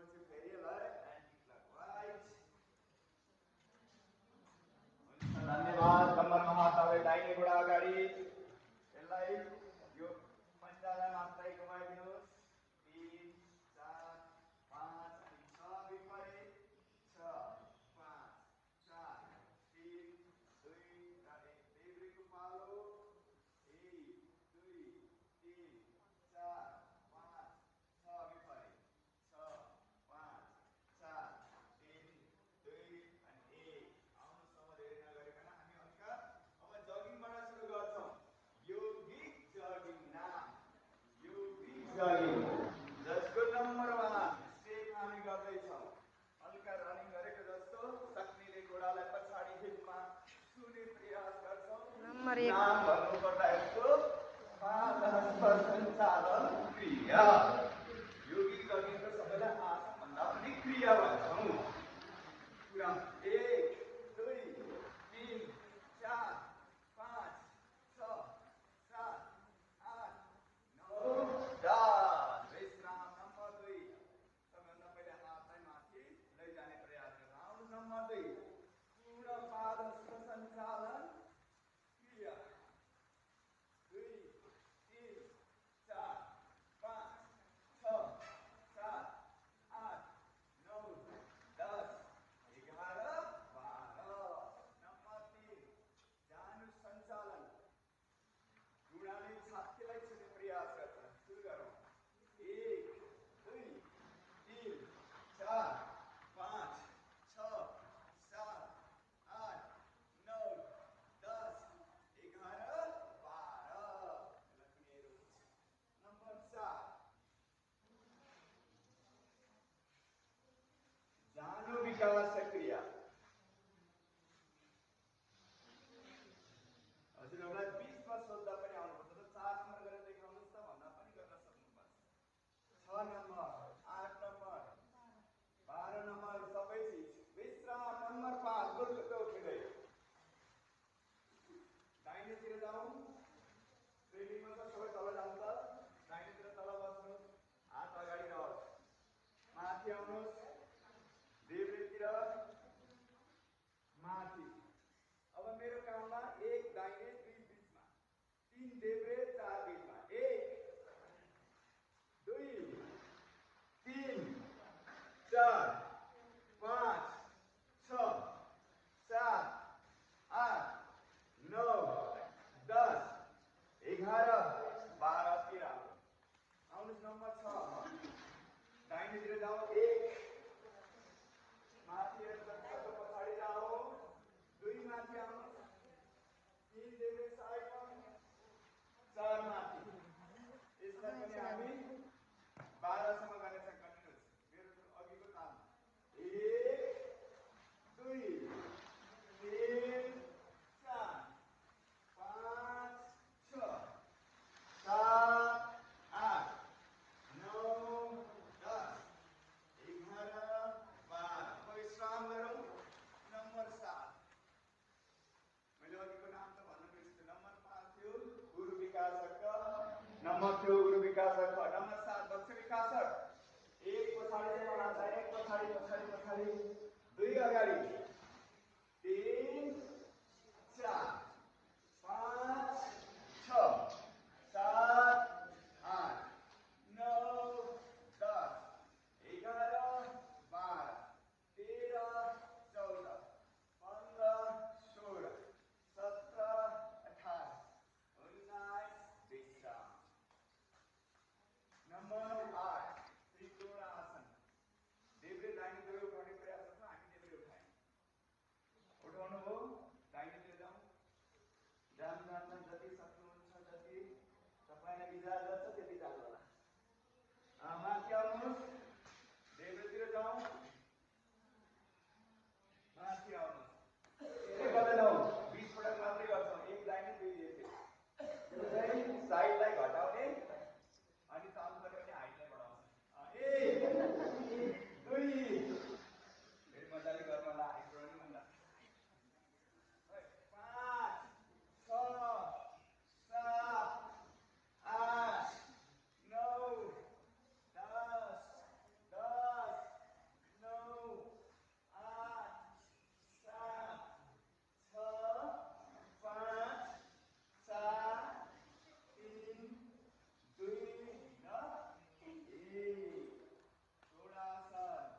त्यसपछि फेरि यसलाई एन्टी क्लकवाइज। धन्यवाद। कम्मरमा हात हालेर दाहिने खुट्टा अगाडि, यसलाई यो पन्जालाई मात्रै घुमाइदिनुहोस्। 3 4 5 अनि 6 विपरीत 6 5 4 3 2 र 1 देब्रेको पालो 1 2 3 4 5 6 विपरीत 6 5 4 3 2 अनि 1। आउनुहोस् अब धेरै नगरिकन हामी हल्का अब जगिङबाट सुरु गर्छौँ। योगिक जगिङ नाम योगिक जगिङ, जसको नम्बर 1 स्टेप हामी गर्दैछौँ। हल्का रनिङ गरेको जस्तो सक्नेले घोडालाई पछाडि हिपमा छुने प्रयास गर्छौँ। नम्बर 1 नाम भन्नुपर्दा यसको पादहस्त सञ्चालन क्रिया। योगिक जगिङको सबैलाई आसन भन्दा पनि क्रिया भन्छौँ। 1 2 3 4 5 6 7 8 9 10। विश्राम। नम्बर 2 सबभन्दा पहिले हातलाई माथि लैजाने प्रयास गर्छ। आउनुहोस् नम्बर 2 पूर्ण पादहस्त सञ्चालन क्रिया। 2 3 4 5 6 7 8 9 10 11 12। नम्बर 3 जानु सञ्चालन। घुँडाले छातीलाई छुने प्रयास गर्छ। सुरु गरौँ। 1 2 3 4 5 6 7 8 9 10 11 12। नम्बर 4 जानु विकास क्रिया। हजुरहरूलाई 20 मा सोद्धा पनि आउनुपर्छ त 4 नम्बर गरेर देखाउनुहोस् त भन्दा पनि गर्न सक्नुपर्छ। 6 नम्बर 8 नम्बर 12 नम्बर सबै चिज। विश्राम। नम्बर 5 गुल्टो उठिँदै दाहिनेतिर जाउँ। ट्रेनिङमा त सबै तल जान्छ। दाहिनेतिर तल बस्नुहोस्। हात अगाडि रहोस्। माथि आउनुहोस्। देब्रेतिर माथि। अब मेरो काममा 1 दाहिने 2 बीचमा, 3 देब्रे 4 बीचमा। 1 2 3 4 5 6 7 8 9 10 11 12 तिर आउनुहोस्। नम्बर 6 दाहिनेतिर जाऊ। 1 माथि पछाडि जाऊ। 2 माथि आउनुहोस्। 3 देब्रे साइडमा 4 माथि। यसलाई पनि हामी 12 सम्म गर्नेछौँ। कन्टिन्युस मेरो अघिको ताल। 1 2 3 4 5 6 7 8 9 10 11 12। विश्राम गरौँ। नम्बर 7 मैले अघिको नाम त भन्न बिर्सेँ। नम्बर 5 थियो गुरु विकासक, नम्बर थियो गुरु विकासक। नम्बर 7 दक्ष विकासक। 1 पछाडि 1 पछाडि 2 अगाडि